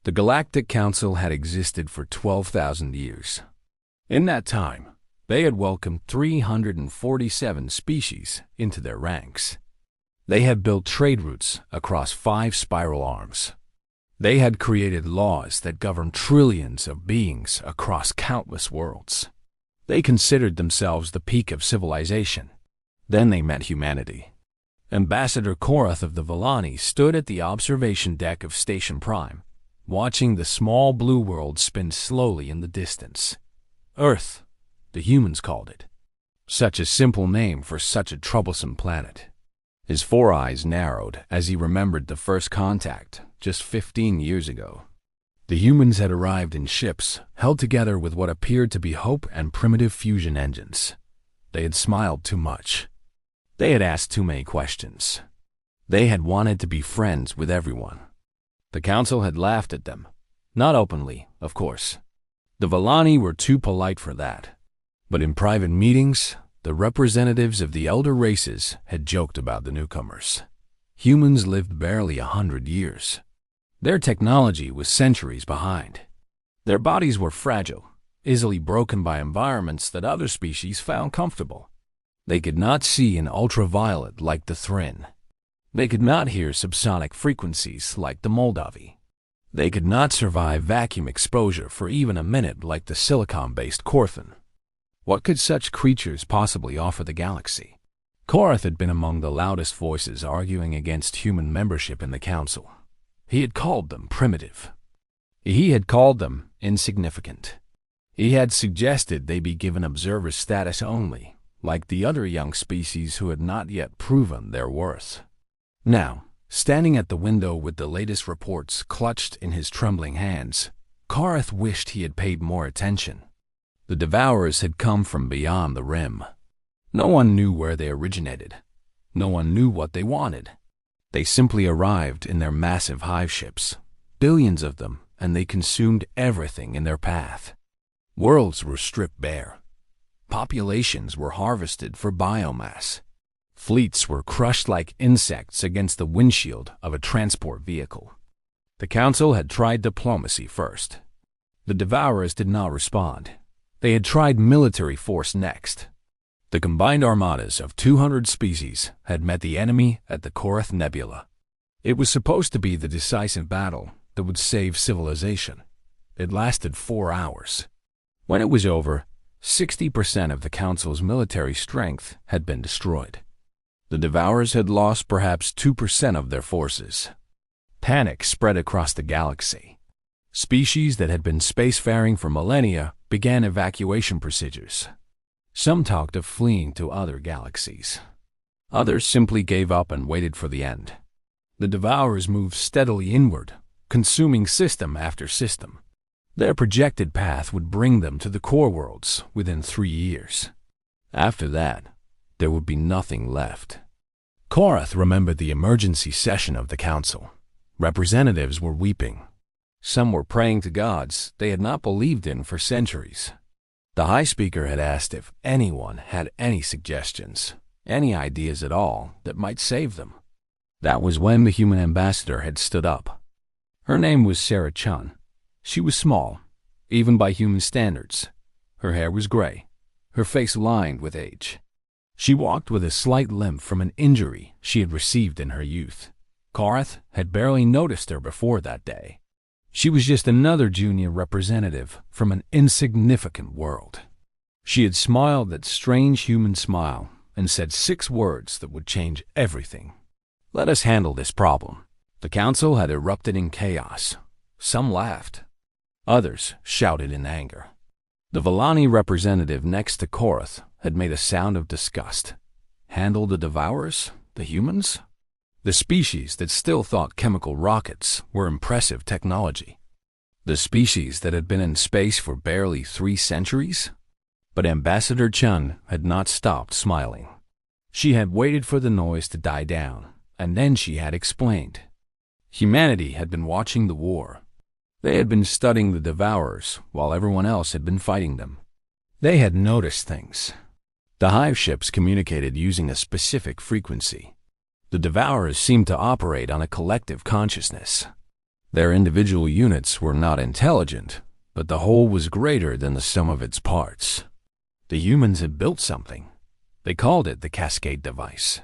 The Galactic Council had existed for 12,000 years. In that time, they had welcomed 347 species into their ranks. They had built trade routes across 5 spiral arms. They had created laws that governed trillions of beings across countless worlds. They considered themselves the peak of civilization. Then they met humanity. Ambassador Korath of the Villani stood at the observation deck of Station Prime, watching the small blue world spin slowly in the distance. Earth, the humans called it. Such a simple name for such a troublesome planet. His 4 eyes narrowed as he remembered the first contact just 15 years ago. The humans had arrived in ships held together with what appeared to be hope and primitive fusion engines. They had smiled too much. They had asked too many questions. They had wanted to be friends with everyone. The council had laughed at them. Not openly, of course. The Villani were too polite for that. But in private meetings, the representatives of the elder races had joked about the newcomers. Humans lived barely 100 years. Their technology was centuries behind. Their bodies were fragile, easily broken by environments that other species found comfortable. They could not see in ultraviolet like the Thrin. They could not hear subsonic frequencies like the Moldavi. They could not survive vacuum exposure for even a minute like the silicon-based Korthan. What could such creatures possibly offer the galaxy? Korath had been among the loudest voices arguing against human membership in the council. He had called them primitive. He had called them insignificant. He had suggested they be given observer status only, like the other young species who had not yet proven their worth. Now, standing at the window with the latest reports clutched in his trembling hands, Korath wished he had paid more attention. The Devourers had come from beyond the rim. No one knew where they originated. No one knew what they wanted. They simply arrived in their massive hive ships, billions of them, and they consumed everything in their path. Worlds were stripped bare. Populations were harvested for biomass. Fleets were crushed like insects against the windshield of a transport vehicle. The council had tried diplomacy first. The Devourers did not respond. They had tried military force next. The combined armadas of 200 species had met the enemy at the Korath Nebula. It was supposed to be the decisive battle that would save civilization. It lasted 4 hours. When it was over, 60% of the Council's military strength had been destroyed. The Devourers had lost perhaps 2% of their forces. Panic spread across the galaxy. Species that had been spacefaring for millennia began evacuation procedures. Some talked of fleeing to other galaxies. Others simply gave up and waited for the end. The Devourers moved steadily inward, consuming system after system. Their projected path would bring them to the core worlds within 3 years. After that, there would be nothing left. Korath remembered the emergency session of the council. Representatives were weeping. Some were praying to gods they had not believed in for centuries. The High Speaker had asked if anyone had any suggestions, any ideas at all that might save them. That was when the human ambassador had stood up. Her name was Sarah Chun. She was small, even by human standards. Her hair was gray, her face lined with age. She walked with a slight limp from an injury she had received in her youth. Korath had barely noticed her before that day. She was just another junior representative from an insignificant world. She had smiled that strange human smile and said 6 words that would change everything. Let us handle this problem. The council had erupted in chaos. Some laughed. Others shouted in anger. The Villani representative next to Korath had made a sound of disgust. Handle the Devourers? The humans? The species that still thought chemical rockets were impressive technology. The species that had been in space for barely 3 centuries? But Ambassador Chun had not stopped smiling. She had waited for the noise to die down, and then she had explained. Humanity had been watching the war. They had been studying the Devourers while everyone else had been fighting them. They had noticed things. The hive ships communicated using a specific frequency. The Devourers seemed to operate on a collective consciousness. Their individual units were not intelligent, but the whole was greater than the sum of its parts. The humans had built something. They called it the Cascade Device.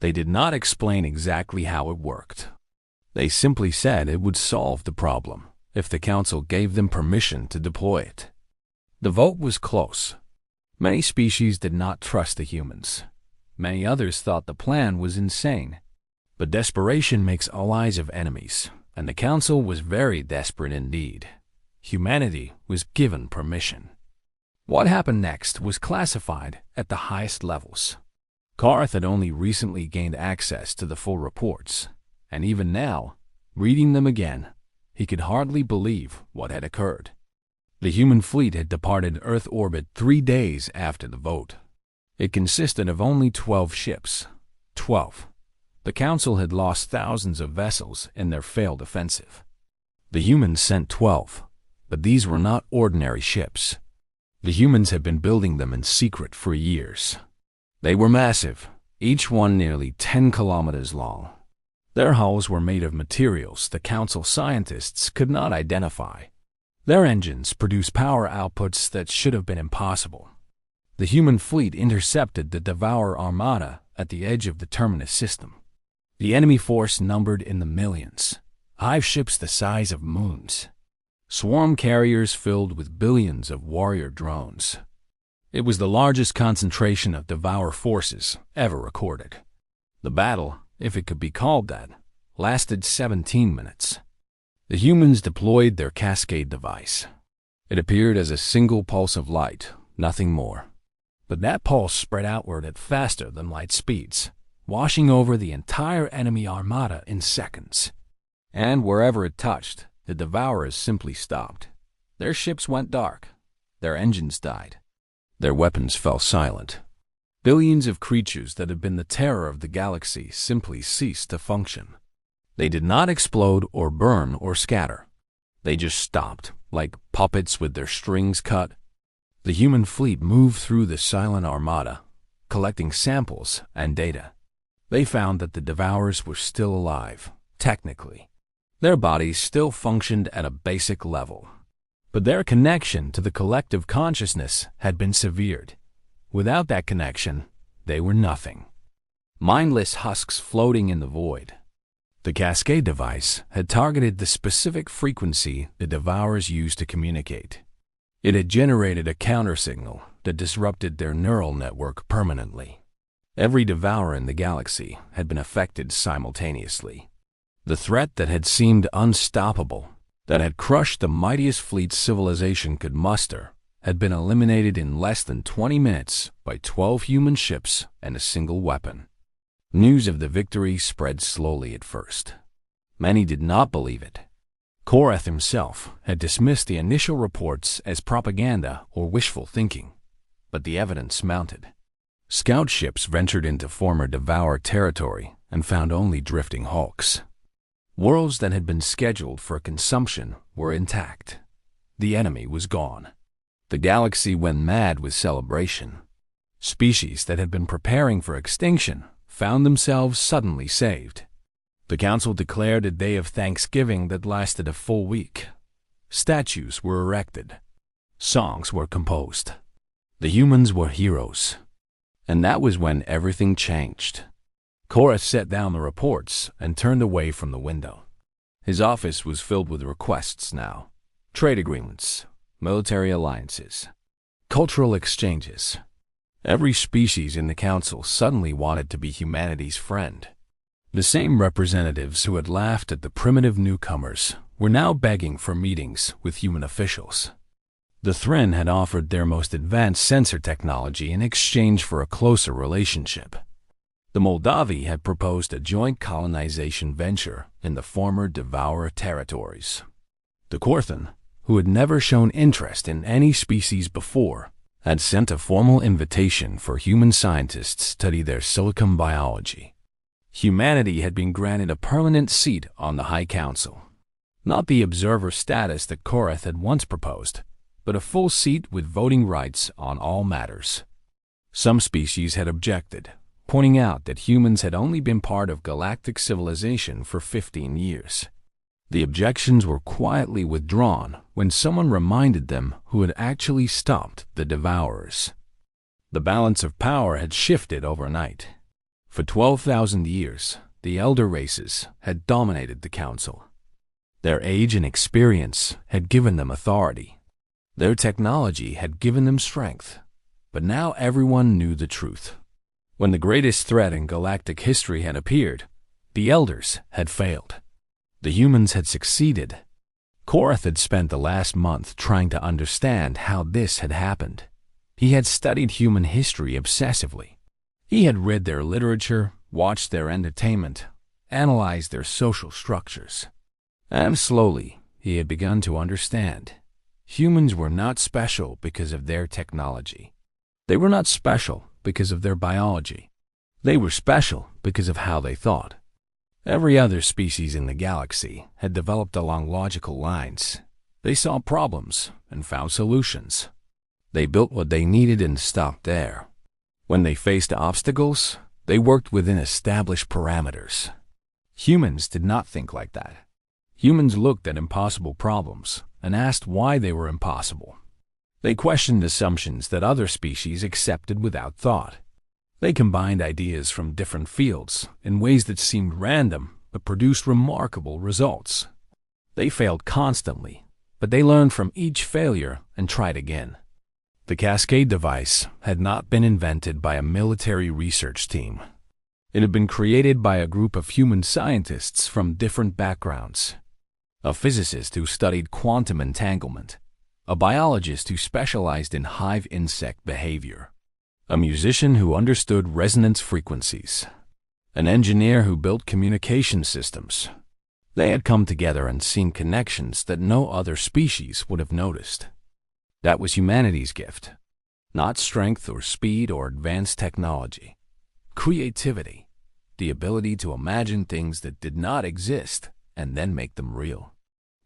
They did not explain exactly how it worked. They simply said it would solve the problem if the council gave them permission to deploy it. The vote was close. Many species did not trust the humans. Many others thought the plan was insane. But desperation makes allies of enemies, and the council was very desperate indeed. Humanity was given permission. What happened next was classified at the highest levels. Karth had only recently gained access to the full reports, and even now, reading them again, he could hardly believe what had occurred. The human fleet had departed Earth orbit 3 days after the vote. It consisted of only 12 ships. 12. The Council had lost thousands of vessels in their failed offensive. The humans sent 12, but these were not ordinary ships. The humans had been building them in secret for years. They were massive, each one nearly 10 kilometers long. Their hulls were made of materials the Council scientists could not identify. Their engines produced power outputs that should have been impossible. The human fleet intercepted the Devourer Armada at the edge of the Terminus system. The enemy force numbered in the millions, hive ships the size of moons, swarm carriers filled with billions of warrior drones. It was the largest concentration of Devourer forces ever recorded. The battle, if it could be called that, lasted 17 minutes. The humans deployed their Cascade Device. It appeared as a single pulse of light, nothing more. But that pulse spread outward at faster than light speeds, washing over the entire enemy armada in seconds. And wherever it touched, the Devourers simply stopped. Their ships went dark. Their engines died. Their weapons fell silent. Billions of creatures that had been the terror of the galaxy simply ceased to function. They did not explode or burn or scatter. They just stopped, like puppets with their strings cut. The human fleet moved through the silent armada, collecting samples and data. They found that the Devourers were still alive, technically. Their bodies still functioned at a basic level. But their connection to the collective consciousness had been severed. Without that connection, they were nothing. Mindless husks floating in the void. The Cascade Device had targeted the specific frequency the Devourers used to communicate. It had generated a countersignal that disrupted their neural network permanently. Every Devourer in the galaxy had been affected simultaneously. The threat that had seemed unstoppable, that had crushed the mightiest fleet civilization could muster, had been eliminated in less than 20 minutes by 12 human ships and a single weapon. News of the victory spread slowly at first. Many did not believe it. Korath himself had dismissed the initial reports as propaganda or wishful thinking, but the evidence mounted. Scout ships ventured into former Devourer territory and found only drifting hulks. Worlds that had been scheduled for consumption were intact. The enemy was gone. The galaxy went mad with celebration. Species that had been preparing for extinction found themselves suddenly saved. The Council declared a day of thanksgiving that lasted a full week. Statues were erected. Songs were composed. The humans were heroes. And that was when everything changed. Korath set down the reports and turned away from the window. His office was filled with requests now. Trade agreements, military alliances, cultural exchanges. Every species in the Council suddenly wanted to be humanity's friend. The same representatives who had laughed at the primitive newcomers were now begging for meetings with human officials. The Thren had offered their most advanced sensor technology in exchange for a closer relationship. The Moldavi had proposed a joint colonization venture in the former Devourer territories. The Korthan, who had never shown interest in any species before, had sent a formal invitation for human scientists to study their silicon biology. Humanity had been granted a permanent seat on the High Council. Not the observer status that Korath had once proposed, but a full seat with voting rights on all matters. Some species had objected, pointing out that humans had only been part of galactic civilization for 15 years. The objections were quietly withdrawn when someone reminded them who had actually stopped the Devourers. The balance of power had shifted overnight. For 12,000 years, the elder races had dominated the council. Their age and experience had given them authority. Their technology had given them strength. But now everyone knew the truth. When the greatest threat in galactic history had appeared, the elders had failed. The humans had succeeded. Korath had spent the last month trying to understand how this had happened. He had studied human history obsessively. He had read their literature, watched their entertainment, analyzed their social structures. And slowly, he had begun to understand. Humans were not special because of their technology. They were not special because of their biology. They were special because of how they thought. Every other species in the galaxy had developed along logical lines. They saw problems and found solutions. They built what they needed and stopped there. When they faced obstacles, they worked within established parameters. Humans did not think like that. Humans looked at impossible problems and asked why they were impossible. They questioned assumptions that other species accepted without thought. They combined ideas from different fields in ways that seemed random but produced remarkable results. They failed constantly, but they learned from each failure and tried again. The Cascade device had not been invented by a military research team. It had been created by a group of human scientists from different backgrounds. A physicist who studied quantum entanglement, a biologist who specialized in hive insect behavior, a musician who understood resonance frequencies, an engineer who built communication systems. They had come together and seen connections that no other species would have noticed. That was humanity's gift. Not strength or speed or advanced technology. Creativity, the ability to imagine things that did not exist and then make them real.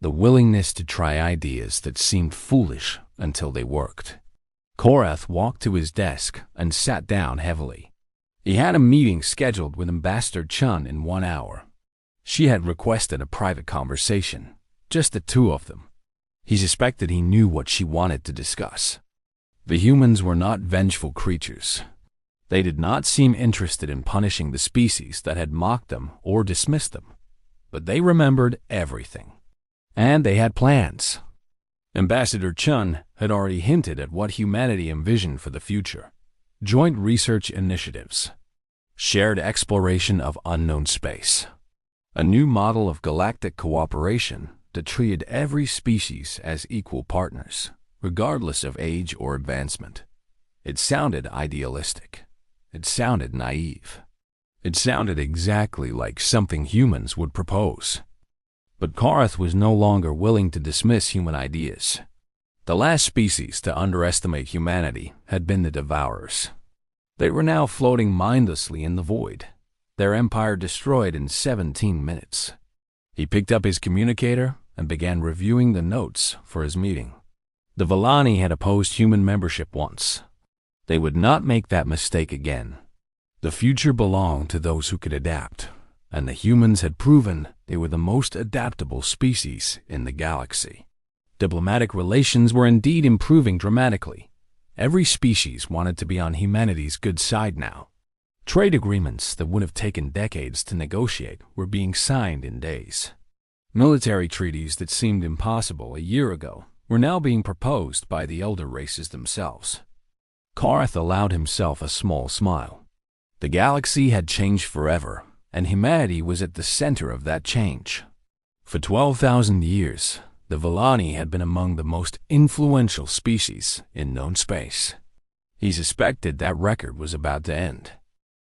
The willingness to try ideas that seemed foolish until they worked. Korath walked to his desk and sat down heavily. He had a meeting scheduled with Ambassador Chun in 1 hour. She had requested a private conversation, just the two of them. He suspected he knew what she wanted to discuss. The humans were not vengeful creatures. They did not seem interested in punishing the species that had mocked them or dismissed them. But they remembered everything. And they had plans. Ambassador Chun had already hinted at what humanity envisioned for the future. Joint research initiatives. Shared exploration of unknown space. A new model of galactic cooperation that treated every species as equal partners, regardless of age or advancement. It sounded idealistic. It sounded naive. It sounded exactly like something humans would propose. But Korath was no longer willing to dismiss human ideas. The last species to underestimate humanity had been the Devourers. They were now floating mindlessly in the void, their empire destroyed in 17 minutes. He picked up his communicator and began reviewing the notes for his meeting. The Villani had opposed human membership once. They would not make that mistake again. The future belonged to those who could adapt, and the humans had proven they were the most adaptable species in the galaxy. Diplomatic relations were indeed improving dramatically. Every species wanted to be on humanity's good side now. Trade agreements that would have taken decades to negotiate were being signed in days. Military treaties that seemed impossible a year ago were now being proposed by the elder races themselves. Korath allowed himself a small smile. The galaxy had changed forever, and humanity was at the center of that change. For 12,000 years, the Villani had been among the most influential species in known space. He suspected that record was about to end.